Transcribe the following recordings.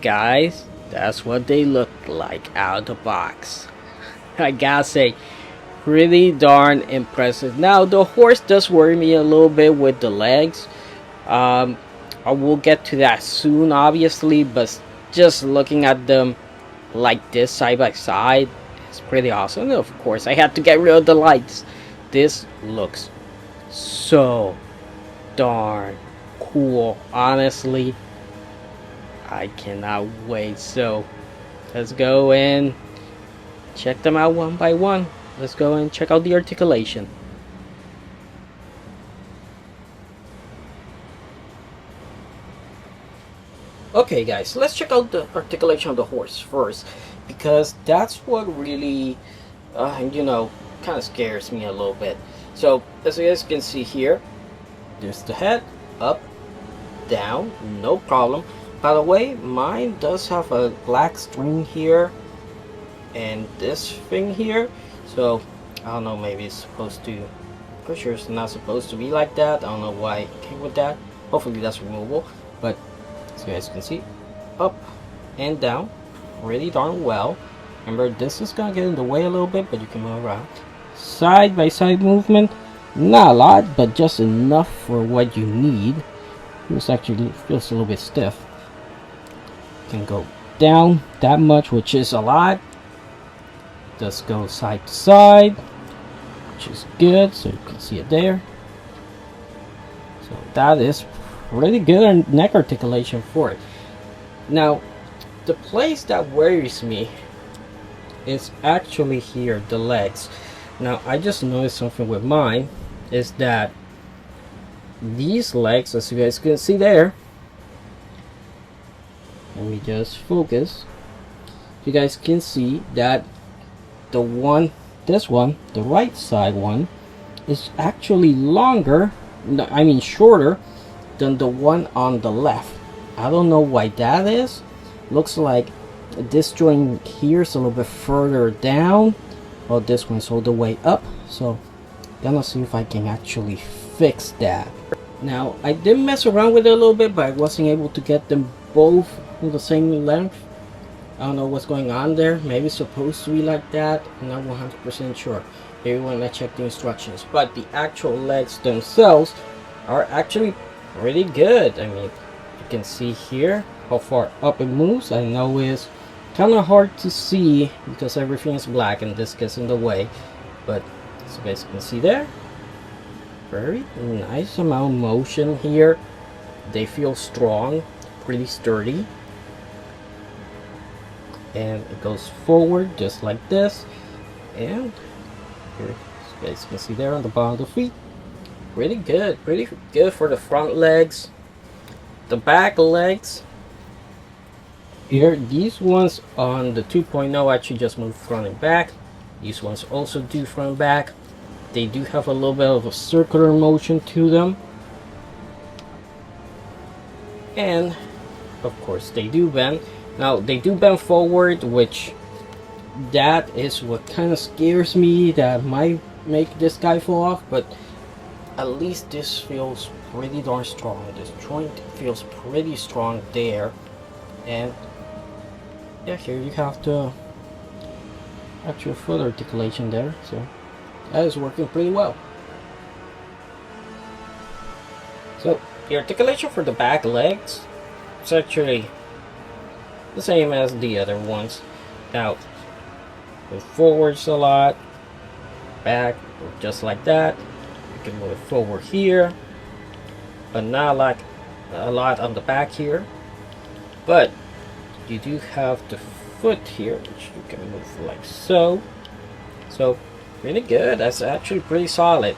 guys, that's what they look like out of the box. I gotta say, pretty darn impressive. Now the horse does worry me a little bit with the legs. I will get to that soon, obviously, but just looking at them like this side by side, it's pretty awesome. And of course, I had to get rid of the lights. This looks so darn cool, honestly. I cannot wait. So let's go and check them out one by one. Let's go and check out the articulation. Okay guys, let's check out the articulation of the horse first, because that's what really kind of scares me a little bit. So as you guys can see here, there's the head, up, down, no problem. By the way, mine does have a black string here and this thing here, so I don't know, maybe it's supposed to, pretty sure it's not supposed to be like that. I don't know why it came with that. Hopefully that's removable. But as you guys can see, up and down really darn well. Remember, this is gonna get in the way a little bit, but you can move around. Side by side movement, not a lot, but just enough for what you need. This actually feels a little bit stiff. Can go down that much, which is a lot. Just go side to side, which is good, so you can see it there. So that is really good neck articulation for it. Now the place that worries me is actually here, the legs. Now I just noticed something with mine, is that these legs, as you guys can see there, let me just focus, you guys can see that this one, the right side one, is actually longer, I mean shorter, than the one on the left. I don't know why that is. Looks like this joint here is a little bit further down, while this one's all the way up. So gonna see if I can actually fix that. Now I did mess around with it a little bit, but I wasn't able to get them both in the same length. I don't know what's going on there. Maybe it's supposed to be like that. I'm not 100% sure. Maybe when I check the instructions. But the actual legs themselves are actually pretty good. I mean, you can see here how far up it moves. I know it's kind of hard to see because everything is black and this gets in the way, but as you guys can see there, very nice amount of motion here. They feel strong, pretty sturdy, and it goes forward just like this. And here, as you guys can see there on the bottom of the feet, pretty good for the front legs. The back legs here, these ones on the 2.0 actually just move front and back. These ones also do front and back. They do have a little bit of a circular motion to them, and of course they do bend. Now they do bend forward, which that is what kind of scares me, that might make this guy fall off, but at least this feels pretty darn strong. This joint feels pretty strong there. And yeah, here you have the actual foot articulation there, so that is working pretty well. So the articulation for the back legs is actually the same as the other ones. Now move forwards a lot, back just like that. You can move forward here, but not like a lot on the back here. But you do have the foot here, which you can move like so. So really good. That's actually pretty solid.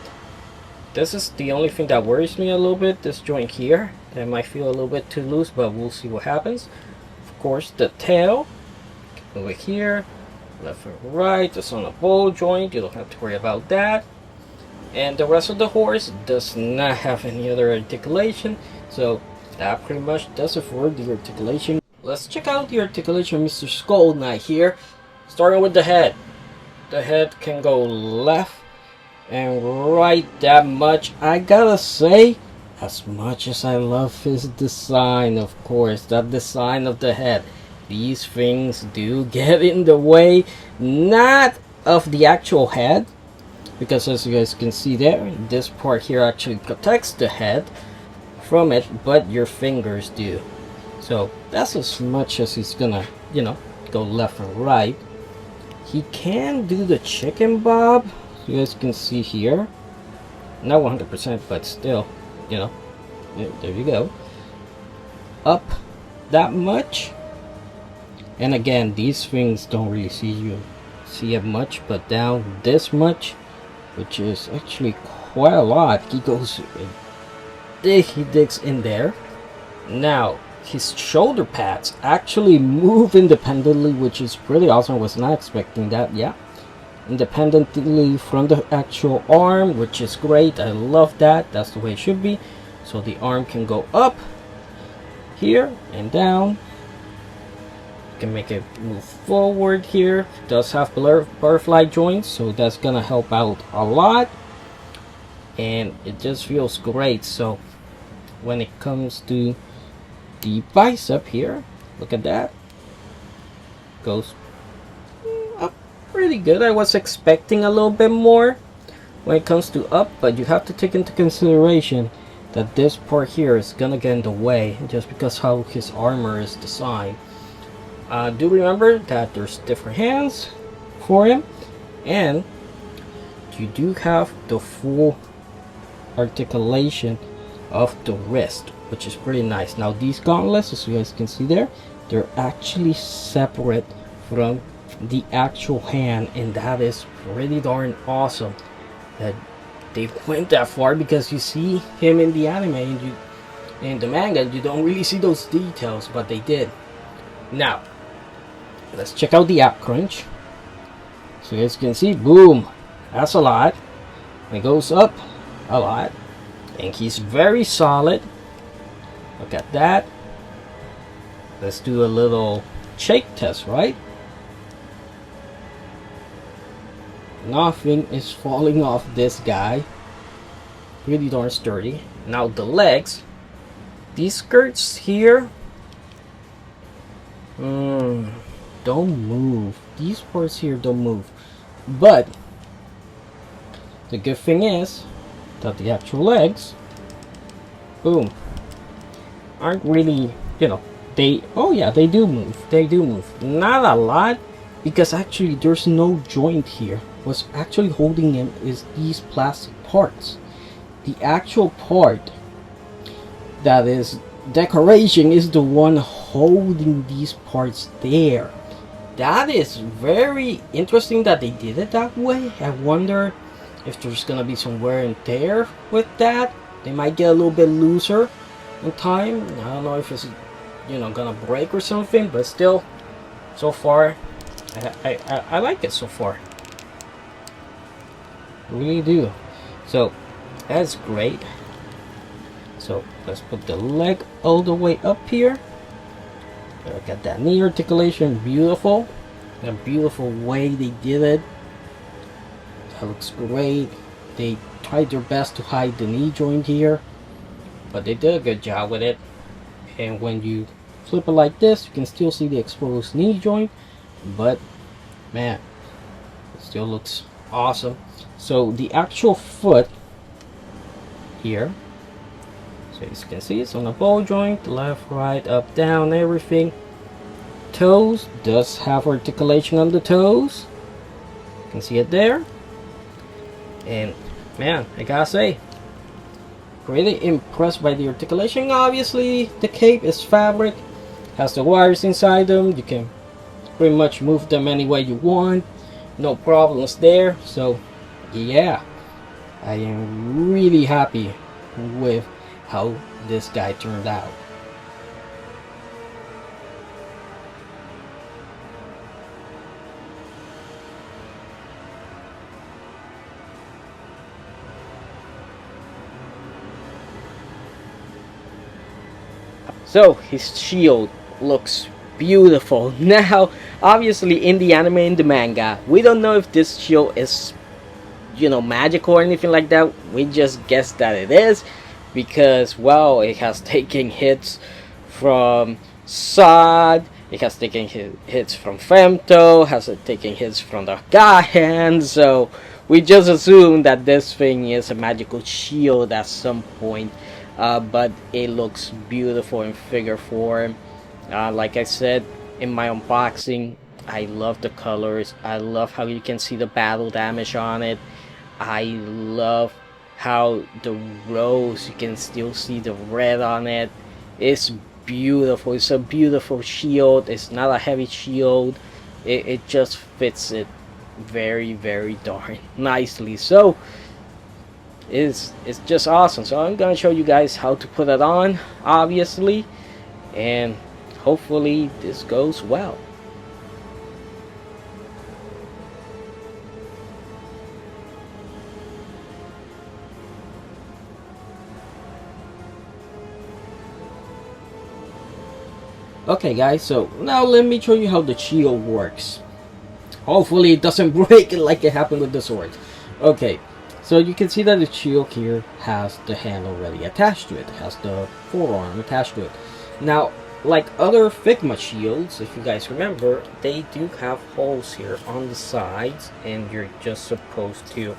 This is the only thing that worries me a little bit, this joint here. That might feel a little bit too loose, but we'll see what happens. Of course, the tail, over here, left and right, just on a ball joint, you don't have to worry about that. And the rest of the horse does not have any other articulation, so that pretty much does it for the articulation. Let's check out the articulation of Mr. Skull Knight here, starting with the head. The head can go left and right that much. I gotta say, as much as I love his design, of course, that design of the head, these things do get in the way, not of the actual head, because as you guys can see there, this part here actually protects the head from it, but your fingers do. So that's as much as he's gonna, you know, go left and right. He can do the chicken bob, you guys can see here. Not 100%, but still, you know, there you go. Up that much. And again, these things don't really see it much, but down this much, which is actually quite a lot. He goes, he digs in there. Now his shoulder pads actually move independently, which is pretty awesome. I was not expecting that. Yeah, independently from the actual arm, which is great. I love that. That's the way it should be. So the arm can go up here and down. You can make it move forward here. It does have butterfly joints, so that's gonna help out a lot, and it just feels great. So when it comes to the bicep here, look at that, goes up pretty good. I was expecting a little bit more when it comes to up, but you have to take into consideration that this part here is gonna get in the way just because how his armor is designed. Do remember that there's different hands for him, and you do have the full articulation of the wrist, which is pretty nice. Now these gauntlets, as you guys can see there, they're actually separate from the actual hand, and that is pretty darn awesome that they went that far, because you see him in the anime and in the manga you don't really see those details, but they did. Now let's check out the ab crunch. So as you can see, boom, that's a lot. It goes up a lot, and he's very solid. Look at that. Let's do a little shake test, right? Nothing is falling off this guy. Really darn sturdy. Now the legs, these skirts here, don't move. These parts here don't move, but the good thing is that the actual legs, boom, aren't really, you know, they, oh yeah, they do move. They do move. Not a lot, because actually there's no joint here. What's actually holding him is these plastic parts. The actual part that is decoration is the one holding these parts there. That is very interesting that they did it that way. I wonder if there's gonna be some wear and tear with that. They might get a little bit looser in time. I don't know if it's, you know, gonna break or something, but still, so far I like it so far. I really do. So that's great. So let's put the leg all the way up here. Look at that knee articulation, beautiful. A beautiful way they did it. That looks great. They tried their best to hide the knee joint here, but they did a good job with it. And when you flip it like this, you can still see the exposed knee joint, but man, it still looks awesome. So the actual foot here, so as you can see, it's on a ball joint, left, right, up, down, everything. Toes does have articulation on the toes. You can see it there. And man, I gotta say, really impressed by the articulation. Obviously, the cape is fabric, has the wires inside them. You can pretty much move them any way you want. No problems there. So yeah, I am really happy with how this guy turned out. So his shield looks beautiful. Now obviously in the anime, in the manga, we don't know if this shield is, you know, magical or anything like that. We just guess that it is, because well, it has taken hits from Sod It has taken hits from Femto, has taken hits from the guy hand, so we just assume that this thing is a magical shield at some point. But it looks beautiful in figure form. Like I said in my unboxing, I love the colors. I love how you can see the battle damage on it. I love how the rose, you can still see the red on it. It's beautiful. It's a beautiful shield. It's not a heavy shield. It just fits it very, very darn nicely. So it's just awesome. So I'm gonna show you guys how to put it on, obviously, and hopefully this goes well. Okay guys, so now let me show you how the shield works. Hopefully it doesn't break like it happened with the sword. Okay, so you can see that the shield here has the hand already attached to it. It has the forearm attached to it. Now, like other Figma shields, if you guys remember, they do have holes here on the sides, and you're just supposed to,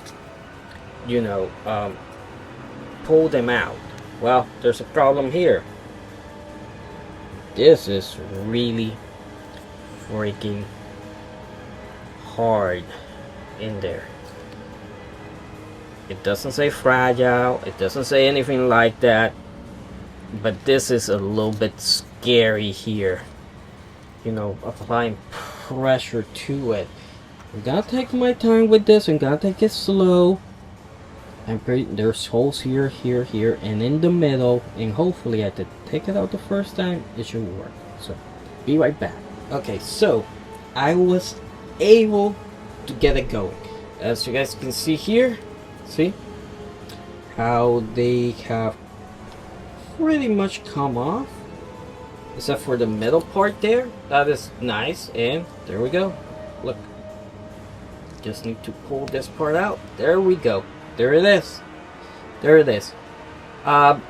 you know, pull them out. Well, there's a problem here. This is really freaking hard in there. It doesn't say fragile, it doesn't say anything like that, but this is a little bit scary here, you know, applying pressure to it. I'm gonna take my time with this. I'm gonna take it slow. There's holes here, here, here, and in the middle, and hopefully I did take it out the first time, it should work. So be right back. Okay, so I was able to get it going. As you guys can see here, see how they have pretty much come off, except for the middle part there. That is nice, and there we go. Look, just need to pull this part out. There we go. There it is. There it is. I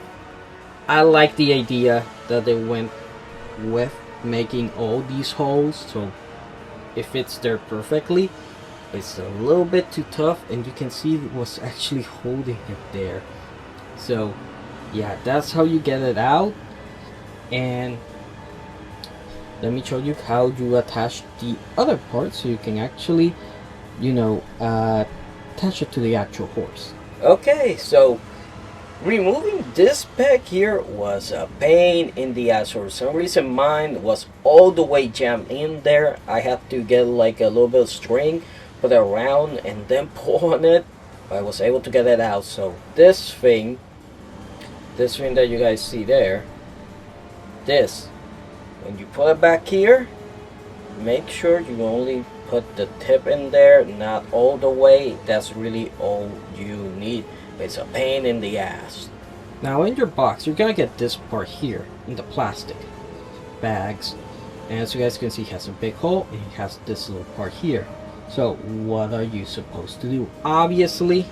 like the idea that they went with making all these holes, so it fits there perfectly. It's a little bit too tough, and you can see what's actually holding it there. So yeah, that's how you get it out. And let me show you how you attach the other part, so you can actually, you know, attach it to the actual horse. Okay, so removing this peg here was a pain in the ass. For some reason mine was all the way jammed in there. I had to get like a little bit of string, put it around, and then pull on it. I was able to get it out. So this thing that you guys see there, this, when you put it back here, make sure you only put the tip in there, not all the way. That's really all you need. It's a pain in the ass. Now in your box, you're gonna get this part here in the plastic bags, and as you guys can see, it has a big hole and it has this little part here. So what are you supposed to do? Obviously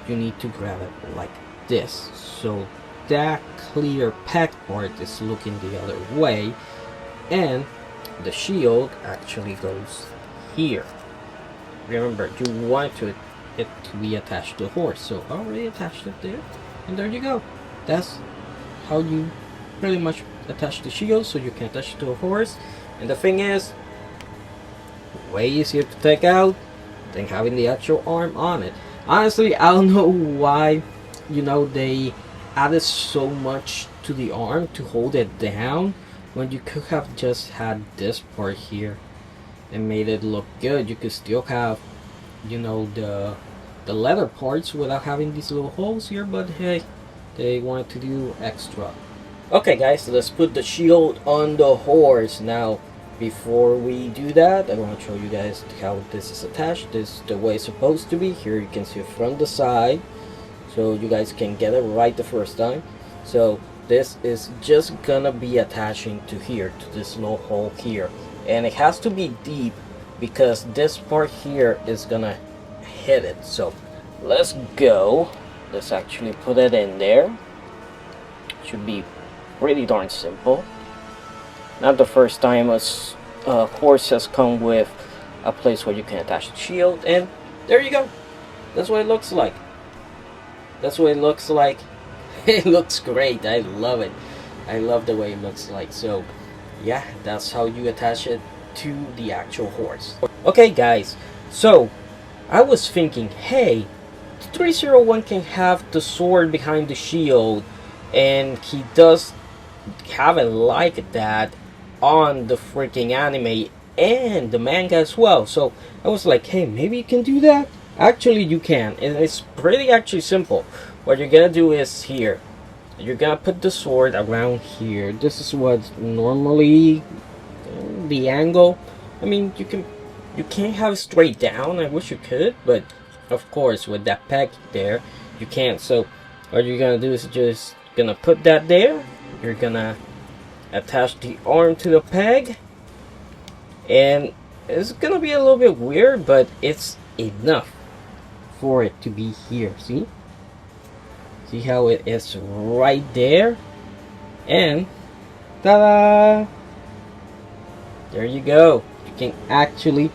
you need to grab it like this, so that clear peg part is looking the other way, and the shield actually goes here. Remember, you want it to be attached to the horse, so I already attached it there, and there you go. That's how you pretty much attach the shield, so you can attach it to a horse. And the thing is, way easier to take out than having the actual arm on it. Honestly, I don't know why, you know, they added so much to the arm to hold it down when you could have just had this part here and made it look good. You could still have, you know, the leather parts without having these little holes here, but hey, they wanted to do extra. Okay guys, so let's put the shield on the horse. Now before we do that, I want to show you guys how this is attached. This is the way it's supposed to be. Here you can see it from the side, so you guys can get it right the first time. So this is just gonna be attaching to here, to this little hole here, and it has to be deep because this part here is gonna hit it. So let's go. Let's actually put it in there. Should be pretty darn simple. Not the first time a horse has come with a place where you can attach the shield, and there you go. That's what it looks like. That's what it looks like. It looks great. I love it. I love the way it looks like. So yeah, that's how you attach it to the actual horse. Okay guys, so I was thinking, hey, 301 can have the sword behind the shield, and he does have it like that on the freaking anime and the manga as well. So I was like, hey, maybe you can do that. Actually you can, and it's pretty actually simple. What you're gonna do is here, you're gonna put the sword around here. This is what normally the angle. I mean, you can't have it straight down. I wish you could, but of course with that peg there you can't. So what you're gonna do is just gonna put that there. You're gonna attach the arm to the peg, and it's gonna be a little bit weird, but it's enough for it to be here. See how it is right there, and ta-da, there you go. You can actually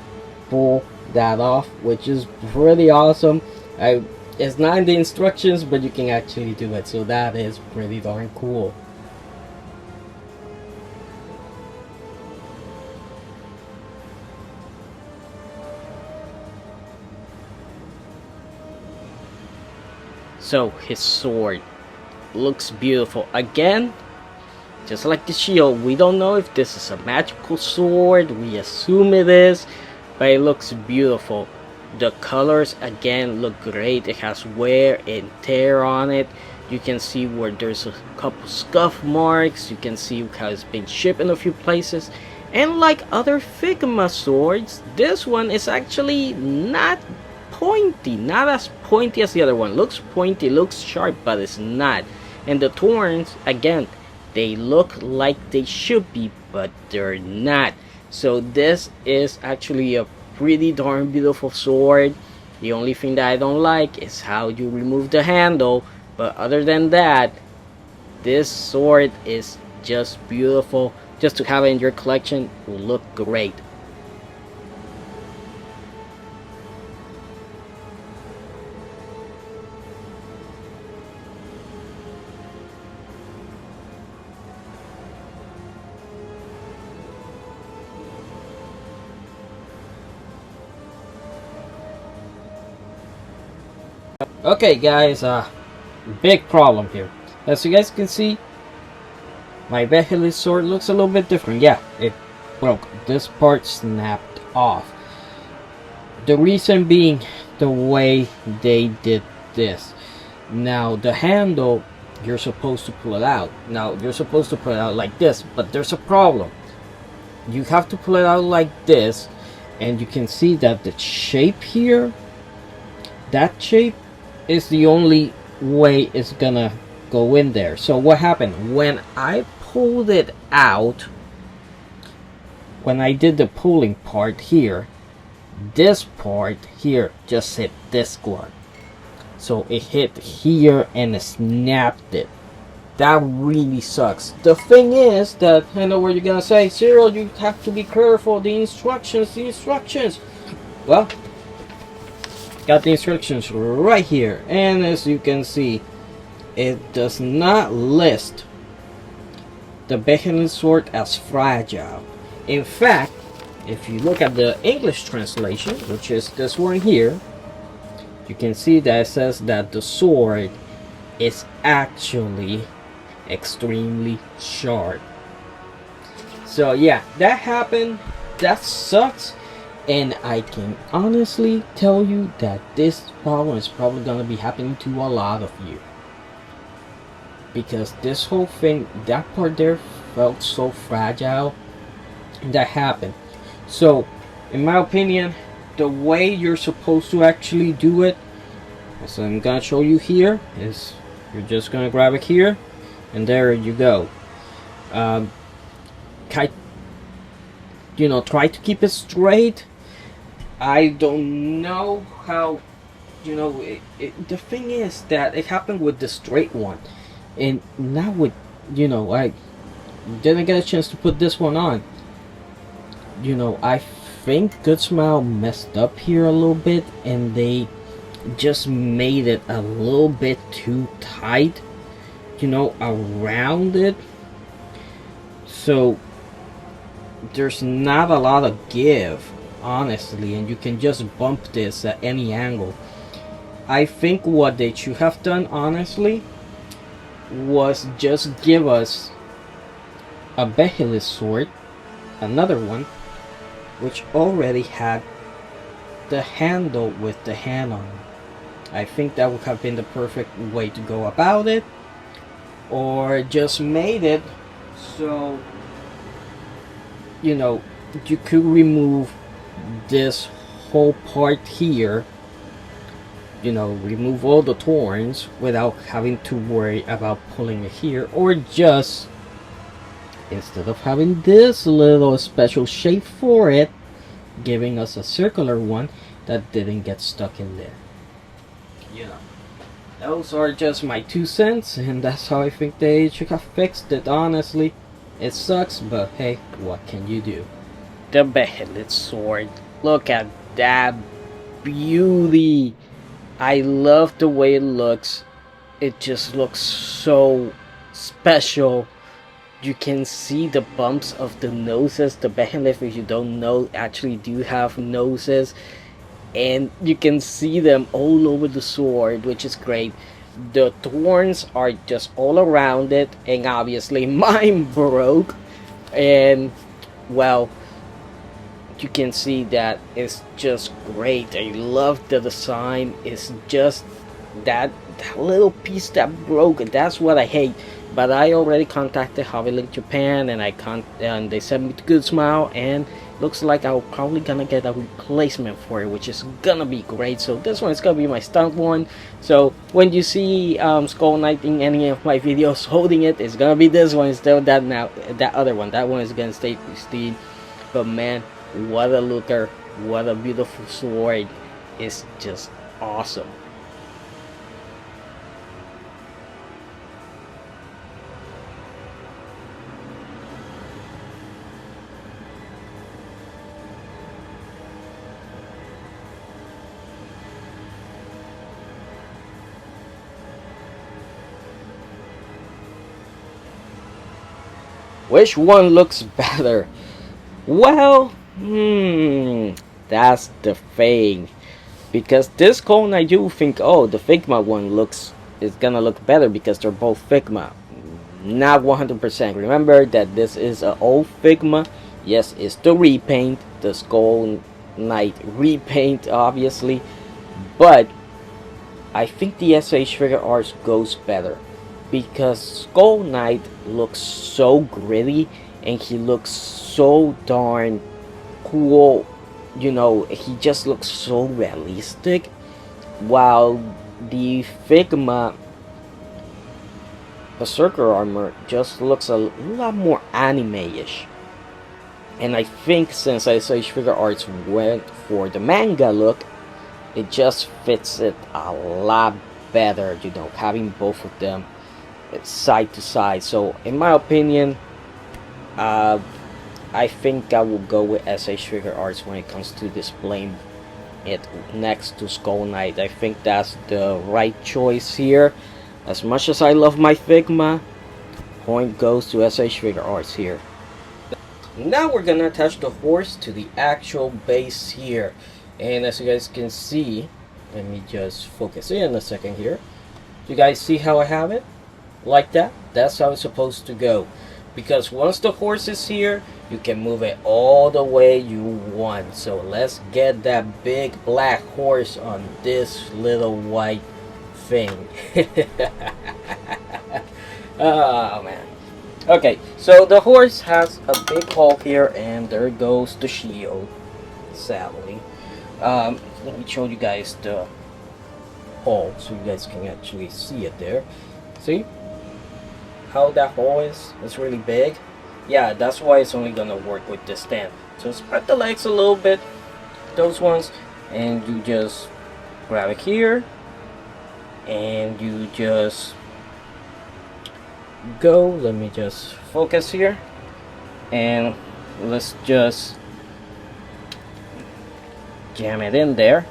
pull that off, which is pretty awesome. It's not in the instructions, but you can actually do it, so that is pretty darn cool. So his sword looks beautiful. Again, just like the shield, we don't know if this is a magical sword. We assume it is, but it looks beautiful. The colors again look great. It has wear and tear on it. You can see where there's a couple scuff marks. You can see how it's been shipped in a few places. And like other Figma swords, this one is actually not pointy, not as pointy as the other one. Looks pointy, looks sharp, but it's not. And the thorns, again, they look like they should be, but they're not. So this is actually a pretty darn beautiful sword. The only thing that I don't like is how you remove the handle, but other than that, this sword is just beautiful. Just to have it in your collection will look great. Okay guys, big problem here. As you guys can see, my vocalist sword looks a little bit different. Yeah, it broke. This part snapped off. The reason being the way they did this. Now the handle, you're supposed to pull it out. Now you're supposed to pull it out like this, but there's a problem. You have to pull it out like this, and you can see that the shape here, that shape is the only way it's gonna go in there. So what happened when I pulled it out, when I did the pulling part here, this part here just hit this one. So it hit here and it snapped it. That really sucks. The thing is that, I know what you're gonna say, Cyril, you have to be careful. The instructions. Well, got the instructions right here, and as you can see, it does not list the Behemoth sword as fragile. In fact, if you look at the English translation, which is this one here, you can see that it says that the sword is actually extremely sharp. So yeah, that happened. That sucks. And I can honestly tell you that this problem is probably going to be happening to a lot of you. Because this whole thing, that part there felt so fragile. And that happened. So, in my opinion, the way you're supposed to actually do it, as I'm going to show you here, is you're just going to grab it here. And there you go. Try to keep it straight. I don't know how, the thing is that it happened with the straight one, and not with, didn't get a chance to put this one on. You know, I think Good Smile messed up here a little bit, and they just made it a little bit too tight, you know, around it. So there's not a lot of give, honestly, and you can just bump this at any angle. I think what they should have done, honestly, was just give us a vocalist sword, another one, which already had the handle with the hand on it. I think that would have been the perfect way to go about it. Or just made it so, you know, you could remove this whole part here, you know, remove all the thorns without having to worry about pulling it here, or just instead of having this little special shape for it, giving us a circular one that didn't get stuck in there. You know, those are just my 2 cents, and that's how I think they should have fixed it. Honestly, it sucks, but hey, what can you do? The beheaded sword, look at that beauty. I love the way it looks. It just looks so special. You can see the bumps of the noses. The behemoth, if you don't know, actually do have noses, and you can see them all over the sword, which is great. The thorns are just all around it, and obviously mine broke, and well, you can see that it's just great. I love the design. It's just that little piece that broke, and that's what I hate. But I already contacted Hobbylink Japan, and they sent me to Good Smile, and looks like I'm probably gonna get a replacement for it, which is gonna be great. So this one is gonna be my stunt one. So when you see Skull Knight in any of my videos holding it, it's gonna be this one instead of that other one. That one is gonna stay pristine. But man, what a looker! What a beautiful sword! It's just awesome. Which one looks better? Well, that's the thing. Because this cone, I do think, oh, the Figma one is gonna look better because they're both Figma. Not 100%. Remember that this is an old Figma. Yes, it's the repaint, the Skull Knight repaint, obviously. But I think the S.H.Figuarts goes better, because Skull Knight looks so gritty, and he looks so darn cool. You know, he just looks so realistic, while the Figma Berserker armor just looks a lot more anime-ish. And I think since S.H.Figuarts went for the manga look, it just fits it a lot better, you know, having both of them side to side. So in my opinion, I think I will go with S.H.Figuarts when it comes to displaying it next to Skull Knight. I think that's the right choice here. As much as I love my Figma, point goes to S.H.Figuarts here. Now we're gonna attach the horse to the actual base here, and as you guys can see, let me just focus in a second here. You guys see how I have it? Like that? That's how it's supposed to go. Because once the horse is here, you can move it all the way you want. So let's get that big black horse on this little white thing. Oh man. Okay, so the horse has a big hole here, and there goes the shield, sadly. Let me show you guys the hole so you guys can actually see it there. See how that hole is? It's really big. Yeah, that's why it's only gonna work with this stand. So spread the legs a little bit, those ones, and you just grab it here, and you just go. Let me just focus here, and let's just jam it in there,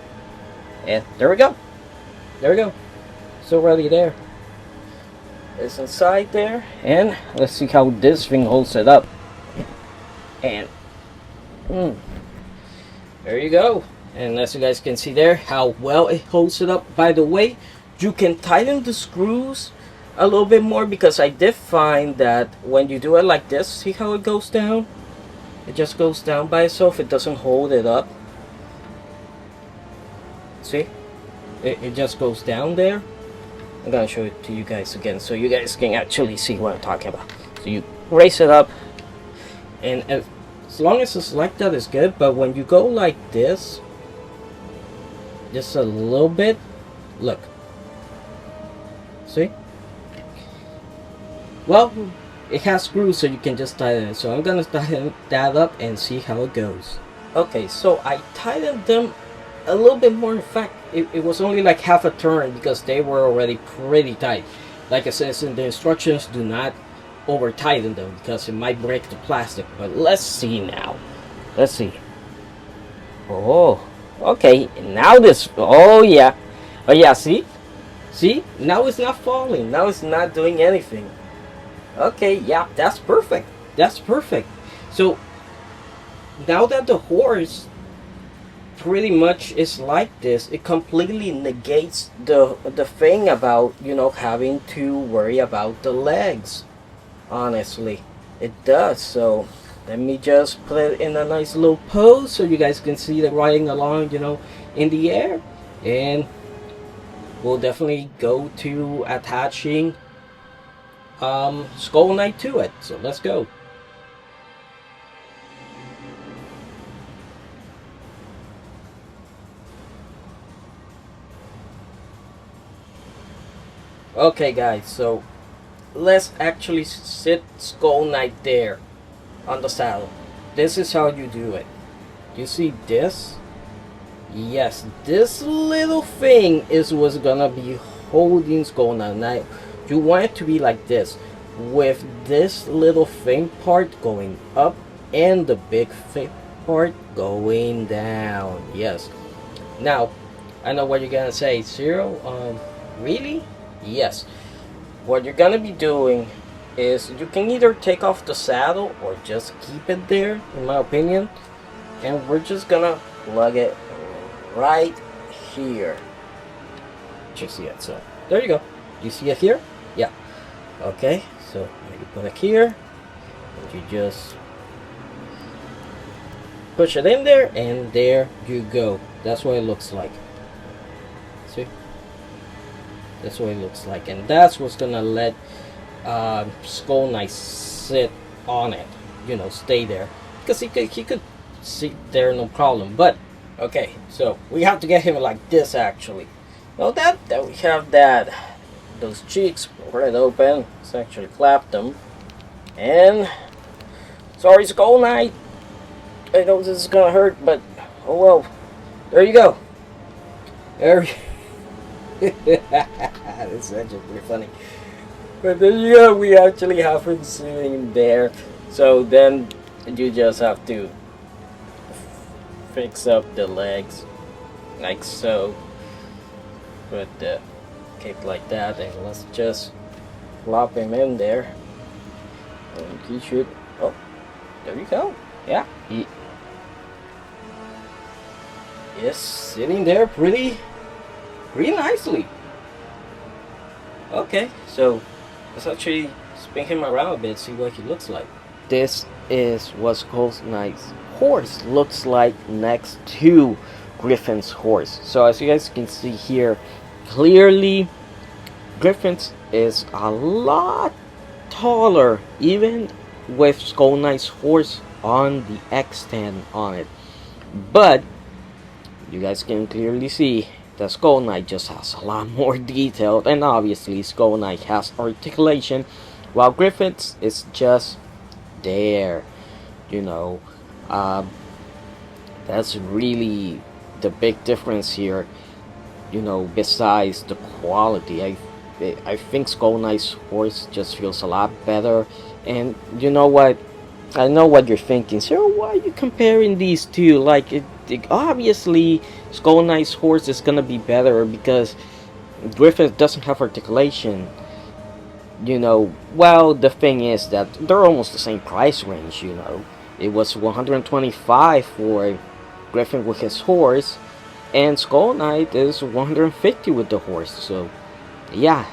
and there we go. There we go. It's already there. It's inside there, and let's see how this thing holds it up. And there you go. And as you guys can see there, how well it holds it up. By the way, you can tighten the screws a little bit more, because I did find that when you do it like this, see how it goes down? It just goes down by itself. It doesn't hold it up. See? It just goes down there. I'm gonna show it to you guys again so you guys can actually see what I'm talking about. So you raise it up, and as long as it's like that, it's good. But when you go like this, just a little bit, look, see? Well, it has screws, so you can just tighten it. So I'm gonna tighten that up and see how it goes. Okay, so I tightened them a little bit more. In fact, it was only like half a turn, because they were already pretty tight. Like it says in the instructions, do not over tighten them, because it might break the plastic. But let's see now. Let's see. Oh, okay. Now this. Oh yeah. Oh yeah. See, now it's not falling. Now it's not doing anything. Okay, yeah, that's perfect. That's perfect. So now that the horse pretty much is like this, it completely negates the thing about, you know, having to worry about the legs. Honestly, it does. So let me just put it in a nice little pose so you guys can see the riding along, you know, in the air. And we'll definitely go to attaching Skull Knight to it. So let's go. Okay guys, so let's actually sit Skull Knight there on the saddle. This is how you do it. You see this? Yes, this little thing is what's gonna be holding Skull Knight. Now, you want it to be like this, with this little thing part going up and the big thing part going down. Yes. Now, I know what you're gonna say, Zero. Really? Yes. What you're gonna be doing is you can either take off the saddle or just keep it there, in my opinion. And we're just gonna plug it right here. You see it? So there you go. You see it here? Yeah. Okay. So you put it here, and you just push it in there, and there you go. That's what it looks like. See? That's what it looks like, and that's what's gonna let Skull Knight sit on it. You know, stay there, because he could sit there no problem. But okay, so we have to get him like this actually. Well, that we have that. Those cheeks right open. Let's actually clap them. And sorry, Skull Knight. I know this is gonna hurt, but oh well. There you go. There. That's actually pretty funny. But there you go. We actually have him sitting there. So then you just have to fix up the legs like so. Put the cape like that, and let's just plop him in there. And he should. Oh, there you go. Yeah, he is sitting there pretty nicely. Okay, so let's actually spin him around a bit, see what he looks like. This is what Skull Knight's horse looks like next to Griffin's horse. So as you guys can see here, clearly Griffin's is a lot taller, even with Skull Knight's horse on the X-stand on it. But you guys can clearly see that Skull Knight just has a lot more detail, and obviously Skull Knight has articulation, while Griffin's is just there. You know, that's really the big difference here. You know, besides the quality, I I think Skull Knight's horse just feels a lot better. And you know what? I know what you're thinking. So why are you comparing these two? Like, obviously, Skull Knight's horse is gonna be better because Griffith doesn't have articulation. You know, well, the thing is that they're almost the same price range. You know, it was 125 for Griffin with his horse, and Skull Knight is 150 with the horse. So yeah,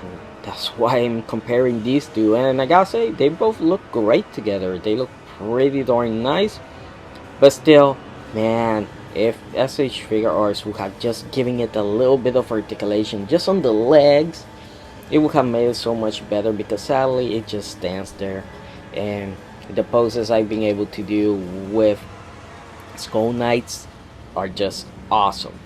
that's why I'm comparing these two. And I gotta say, they both look great together. They look pretty darn nice. But still, man, if S.H.Figuarts would have just given it a little bit of articulation just on the legs, it would have made it so much better, because sadly it just stands there. And the poses I've been able to do with Skull Knights are just awesome.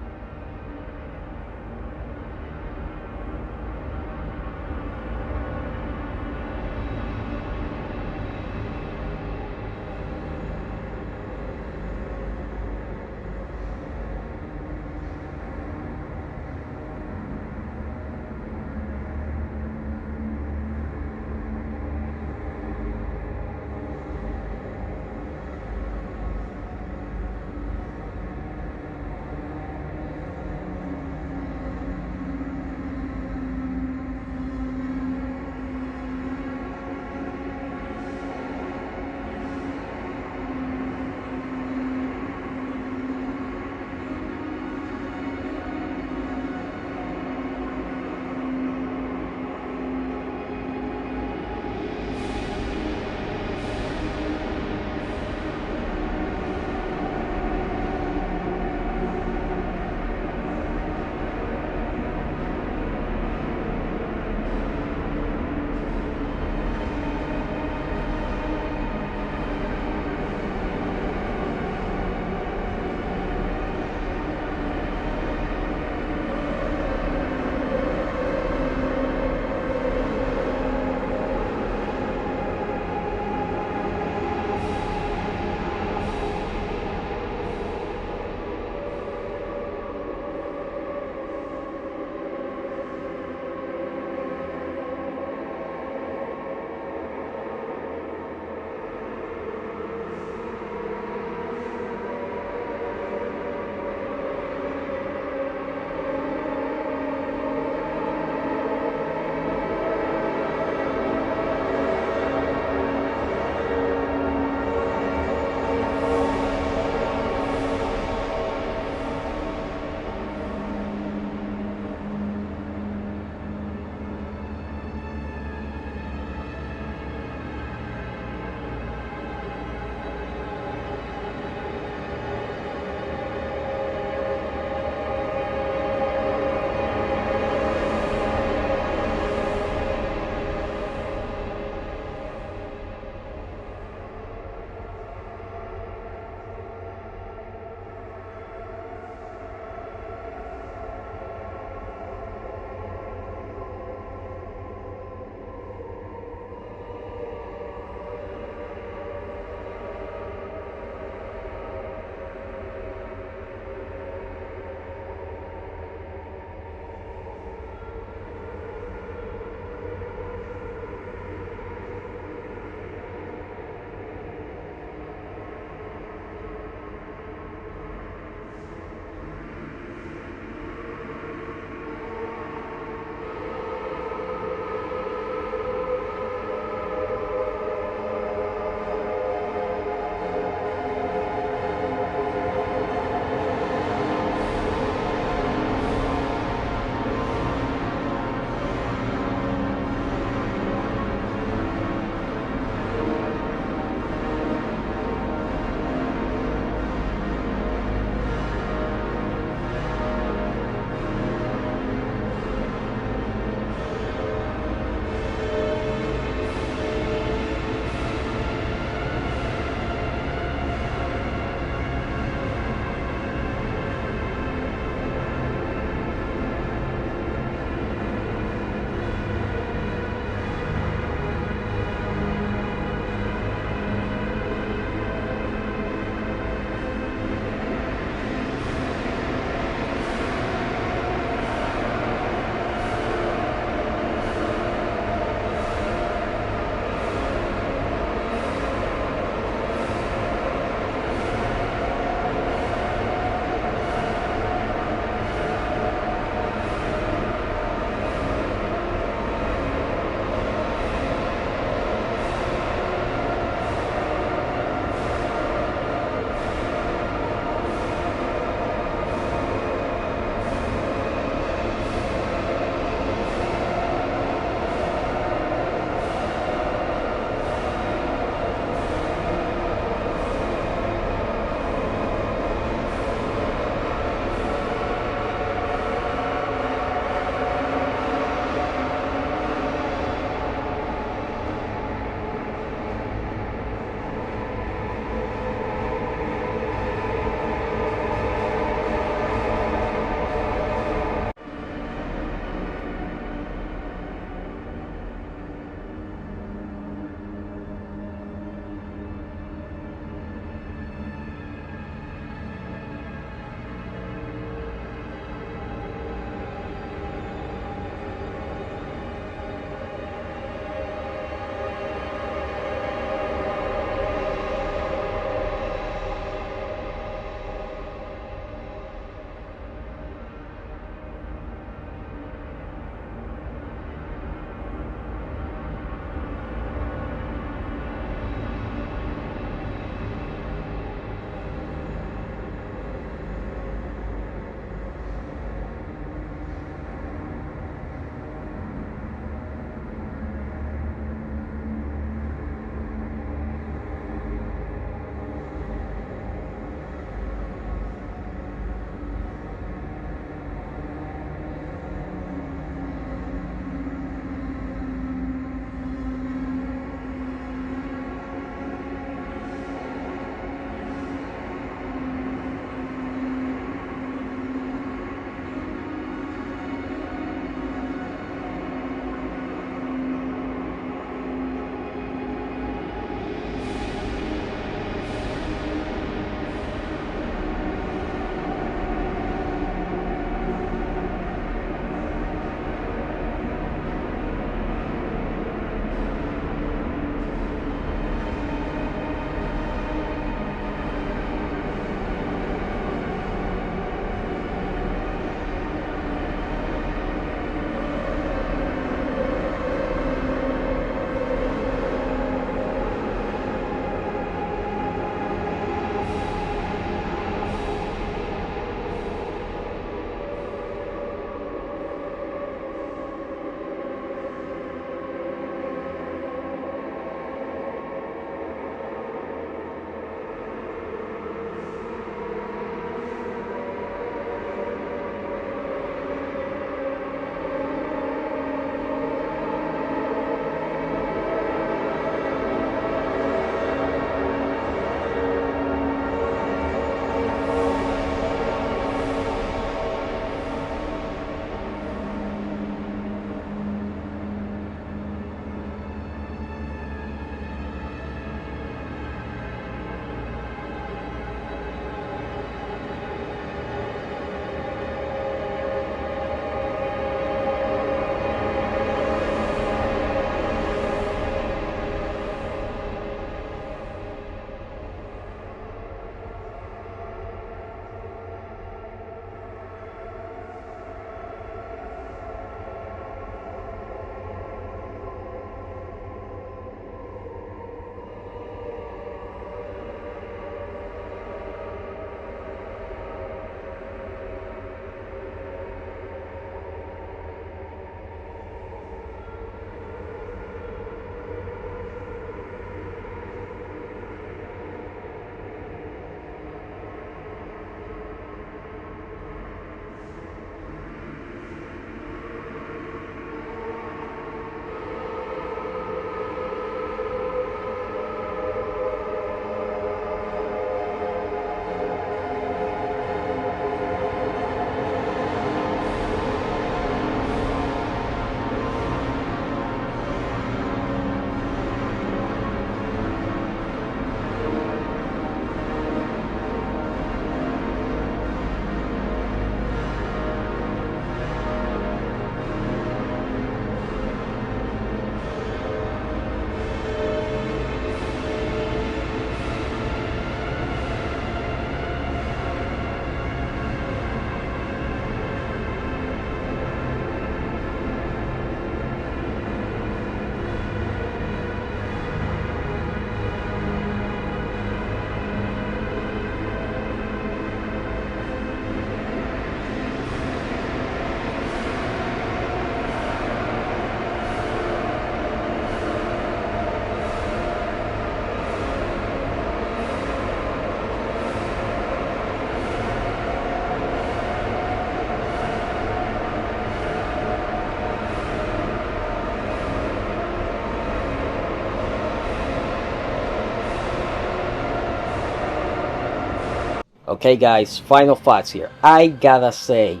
Okay guys, final thoughts here. I gotta say,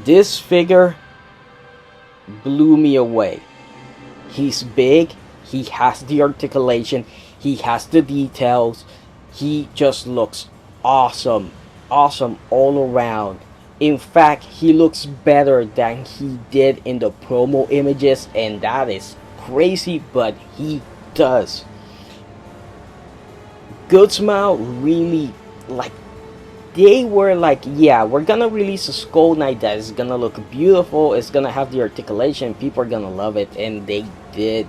this figure blew me away. He's big, he has the articulation, he has the details, he just looks awesome. Awesome all around. In fact, he looks better than he did in the promo images, and that is crazy, but he does. Good Smile really, like, they were like, yeah, we're gonna release a Skull Knight that is gonna look beautiful, it's gonna have the articulation, people are gonna love it, and they did.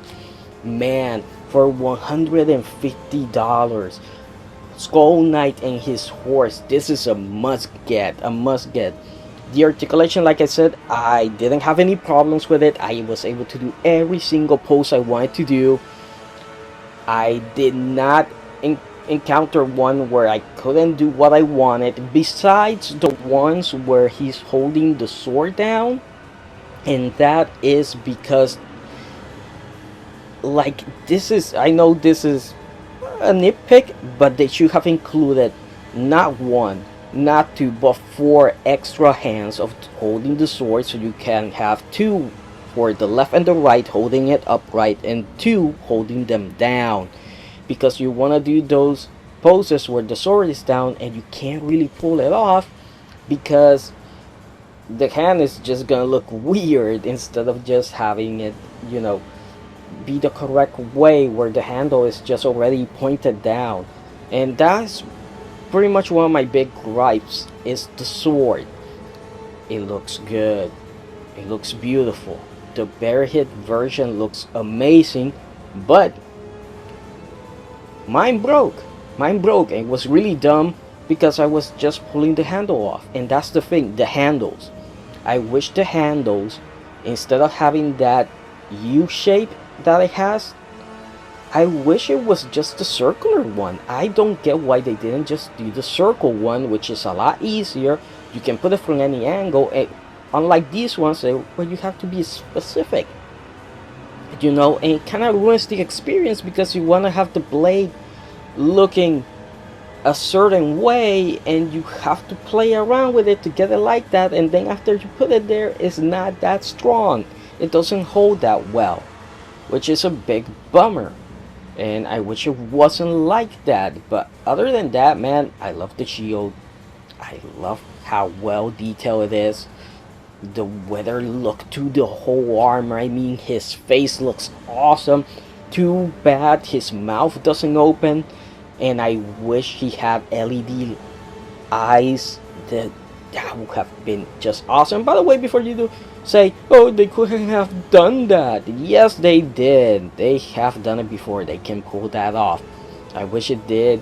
Man, for $150, Skull Knight and his horse, this is a must get, a must get. The articulation, like I said, I didn't have any problems with it. I was able to do every single pose I wanted to do. I did not encounter one where I couldn't do what I wanted, besides the ones where he's holding the sword down, and that is because, like, this is, I know this is a nitpick, but they should have included not one, not two, but 4 extra hands of holding the sword, so you can have 2 for the left and the right holding it upright, and 2 holding them down, because you want to do those poses where the sword is down and you can't really pull it off, because the hand is just gonna look weird instead of just having it, you know, be the correct way where the handle is just already pointed down. And that's pretty much one of my big gripes, is the sword. It looks good, it looks beautiful, the barehead version looks amazing, but mine broke. It was really dumb because I was just pulling the handle off. And that's the thing, the handles. I wish the handles, instead of having that U shape that it has, I wish it was just the circular one. I don't get why they didn't just do the circle one, which is a lot easier. You can put it from any angle, and unlike these ones where you have to be specific, you know, and it kind of ruins the experience because you want to have the blade looking a certain way and you have to play around with it to get it like that, and then after you put it there, it's not that strong, it doesn't hold that well, which is a big bummer, and I wish it wasn't like that. But other than that, man, I love the shield, I love how well detailed it is, the weather look to the whole armor. I mean, his face looks awesome. Too bad his mouth doesn't open, and I wish he had LED eyes. That would have been just awesome. By the way, before you do say, oh, they couldn't have done that, yes, they did. They have done it before. They can pull that off. I wish it did,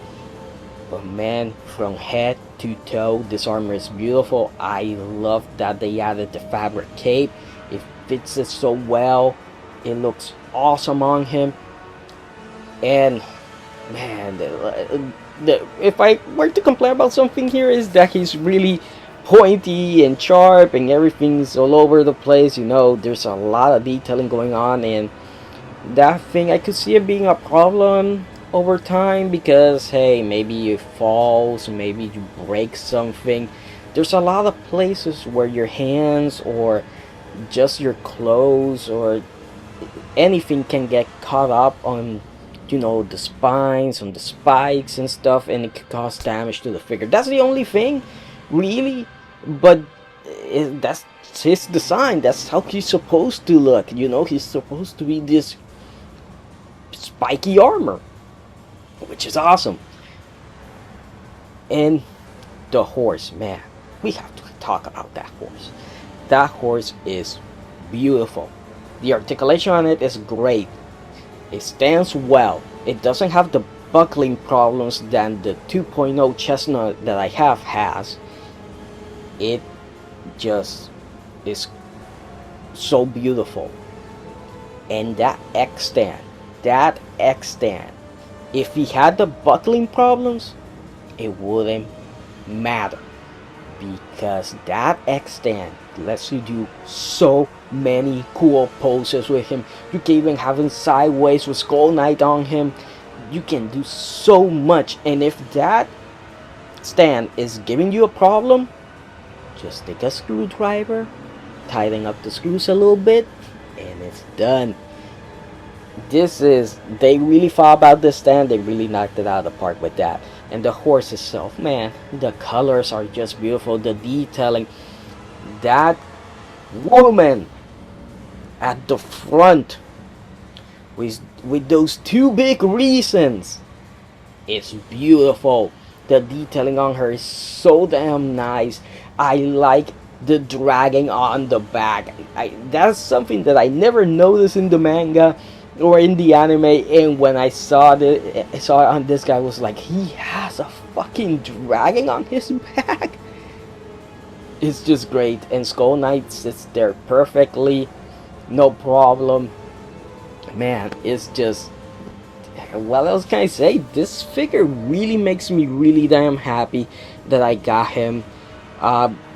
but man, from head to toe, this armor is beautiful. I love that they added the fabric cape. It fits it so well. It looks awesome on him. And man, if I were to complain about something here, is that he's really pointy and sharp and everything's all over the place. You know, there's a lot of detailing going on, and that thing, I could see it being a problem over time, because hey, maybe you falls, maybe you break something. There's a lot of places where your hands or just your clothes or anything can get caught up on, you know, the spines, on the spikes and stuff, and it could cause damage to the figure. That's the only thing, really, but that's his design. That's how he's supposed to look, you know. He's supposed to be this spiky armor, which is awesome. And the horse, man, we have to talk about that horse. That horse is beautiful. The articulation on it is great. It stands well. It doesn't have the buckling problems that the 2.0 chestnut that I have has. It just is so beautiful. And that X stand, if he had the buckling problems, it wouldn't matter, because that X stand lets you do so many cool poses with him. You can even have him sideways with Skull Knight on him. You can do so much, and if that stand is giving you a problem, just take a screwdriver, tighten up the screws a little bit, and it's done. They really thought about this stand. They really knocked it out of the park with that. And the horse itself, man, the colors are just beautiful. The detailing, that woman at the front with those two big reasons, it's beautiful. The detailing on her is so damn nice. I like the dragging on the back. That's something that I never noticed in the manga or in the anime, and when I saw it on this guy, I was like, he has a fucking dragging on his back. It's just great. And Skull Knight sits there perfectly, no problem. Man, it's just, what else can I say? This figure really makes me really damn happy that I got him.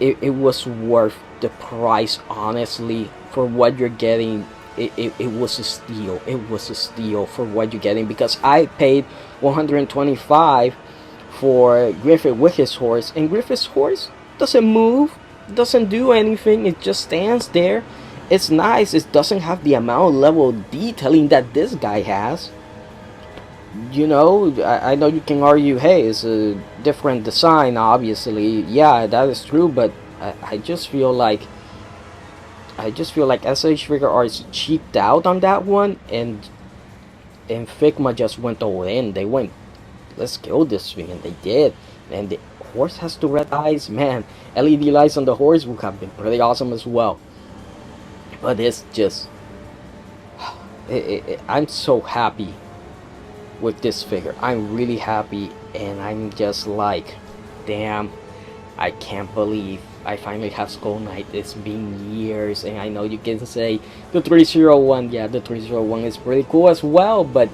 It was worth the price, honestly, for what you're getting. It was a steal. It was a steal for what you're getting, because I paid 125 for Griffith with his horse, and Griffith's horse doesn't move, doesn't do anything. It just stands there. It's nice. It doesn't have the amount of level of detailing that this guy has. You know, I know you can argue, hey, it's a different design, obviously. Yeah, that is true, but I just feel like S.H.Figuarts cheaped out on that one, and Figma just went all in. They went, let's kill this thing, and they did. And the horse has the red eyes, man. LED lights on the horse would have been pretty awesome as well. But it's just, I'm so happy with this figure. I'm really happy, and I'm just like, damn, I can't believe I finally have Skull Knight. It's been years, and I know you can say the 301, yeah, the 301 is pretty cool as well, but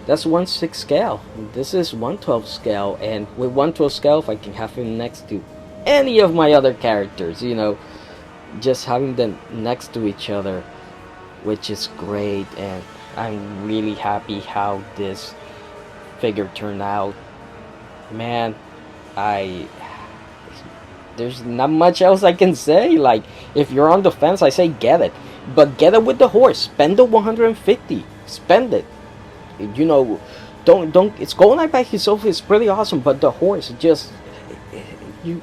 that's 1/6 scale. This is 1/12 scale, and with 1/12 scale, if I can have him next to any of my other characters, you know, just having them next to each other, which is great. And I'm really happy how this figure turned out. Man, there's not much else I can say. Like, if you're on the fence, I say get it, but get it with the horse. Spend the 150. Spend it. You know, don't. It's Skull Knight by himself is pretty awesome, but the horse just, you.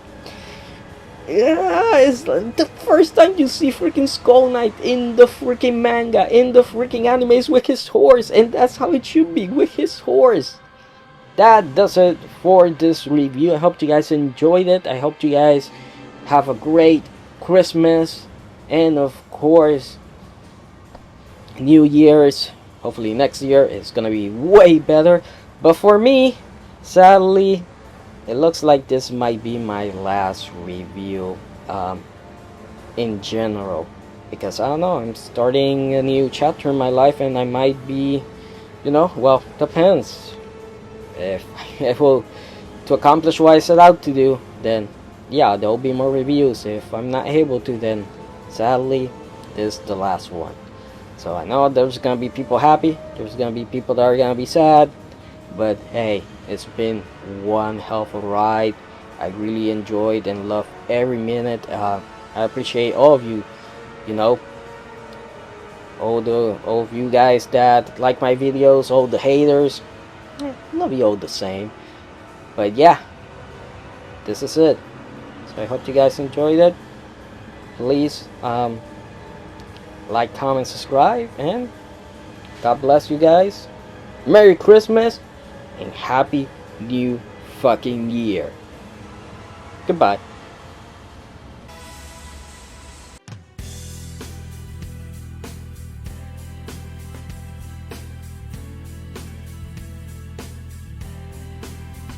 Yeah, it's the first time you see freaking Skull Knight in the freaking manga, in the freaking animes with his horse, and that's how it should be, with his horse. That does it for this review. I hope you guys enjoyed it. I hope you guys have a great Christmas, and of course New Year's. Hopefully next year is gonna be way better, but for me, sadly, it looks like this might be my last review in general, because I don't know, I'm starting a new chapter in my life, and I might be, you know, well, depends. If will to accomplish what I set out to do, then yeah, there will be more reviews. If I'm not able to, then sadly this is the last one. So I know there's gonna be people happy, there's gonna be people that are gonna be sad, but hey, it's been one hell of a ride. I really enjoyed and loved every minute. I appreciate all of you, you know, all of you guys that like my videos, all the haters. Love you all the same. But yeah, this is it. So I hope you guys enjoyed it. Please like, comment, subscribe, and God bless you guys. Merry Christmas and Happy New fucking Year. Goodbye.